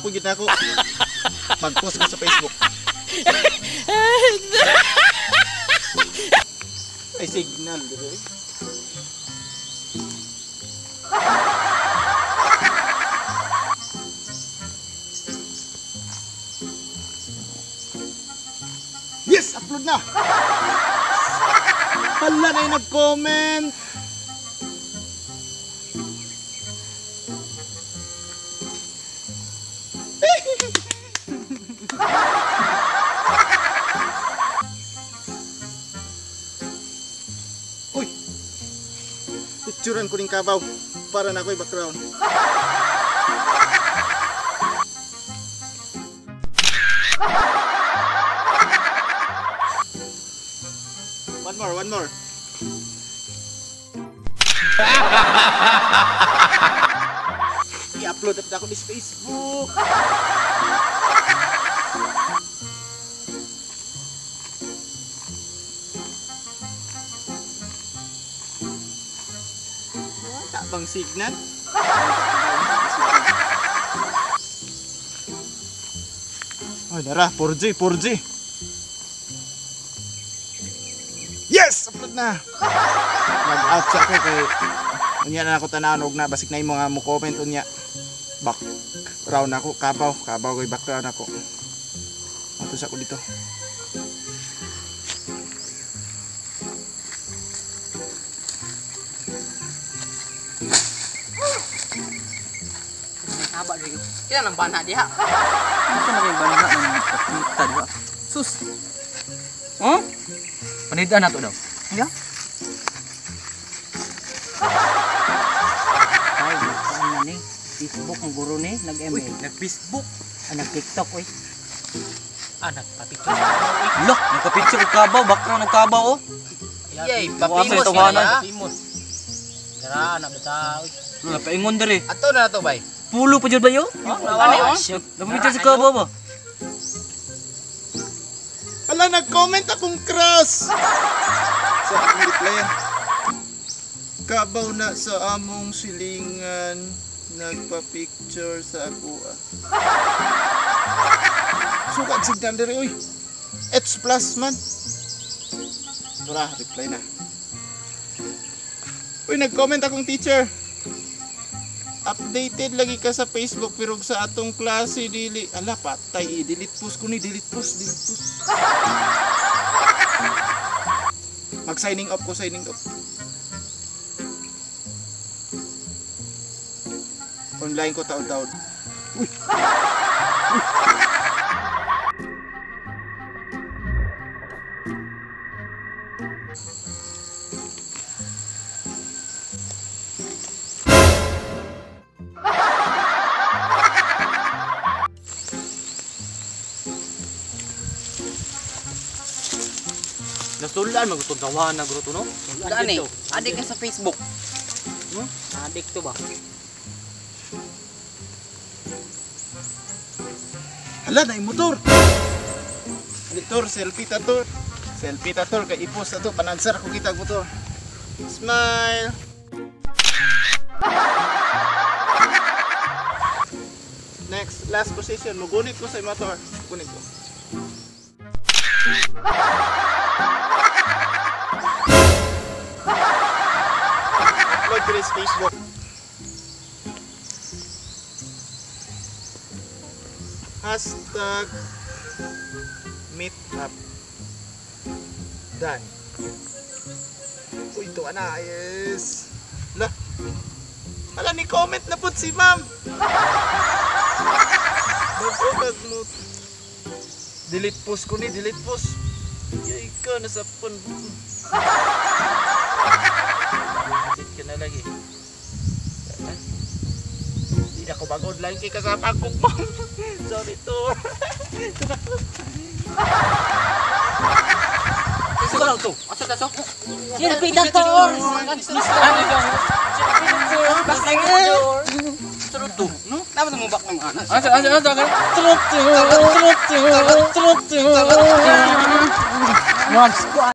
po gid ako. Pag-post ko sa Facebook. Ay signal dito. Yes, upload na. Hala na yung nag-comment. Uy, picturean ko rin kabaw para na ako'y background. One more. I-upload na ako sa Facebook. Wala bang signal? Ay, dara, 4G. Yes! Upload na! Nag-out siya ako kay unya na ako tananog na basik na yung mga mo-comment unya. Background ako, kabaw ko'y background ako. Matos ako dito. Haba dito. Kaya nang bana diha. Ano naging bana ng kapita diha? Sus. Oh? Panidaan na to daw. Ya? Ay, ano ni? Facebook ang guro ni, nag-ML. Nag-Facebook. Nag-TikTok, oy. Nagpa-picture. Look, nagpa-picture og kabaw, background ng kabaw, oh. Yay, papimos na. Papimos. Dara, anak bitaw. Napaingon diri. Ato na to, bay. Pulo pa jud ba yo? Ano? Nagpa-picture sa kabaw ba? Ala, nag-comment akong cross. Sa replyan. Kabaw na sa among silingan, nagpa-picture sa ako. Sukat signal diri oy. H+ man. Tara, reply na. Uy, nag-comment akong teacher. Updated lagi ka sa Facebook pero sa atong klase dili. Ala, patay. Delete post ko ni, delete post. Mag-signing up ko, signing up. Online ko taon-taon. Uy! Nasulan magtutawahan na gruto no? Sulan eh. Adik ka sa Facebook. Adik to ba? Hala, na yung motor. Motor, selfie tator. Selfie tator, kay i-post na to. Panansar ko kita motor. Smile. Next, last position. Magunit ko sa motor. Magunit ko. Upload ko rin sa Facebook. Hashtag meetup. Done. Uy, ito na. Yes. Lah. Ala, ni comment na po si ma'am. Mag-ulag mo. Delete post ko ni, delete post. Yay ka, nasa pun. Delete ka na lagi. Hindi na ko bagod lang kay kasama kong ma'am. Sorry to. Siguro to. Asa ta so? Selfie dator. Ano daw? Selfie dator. Sarot to, no? Dapat mo bak ng anas. Asa trot. Trot.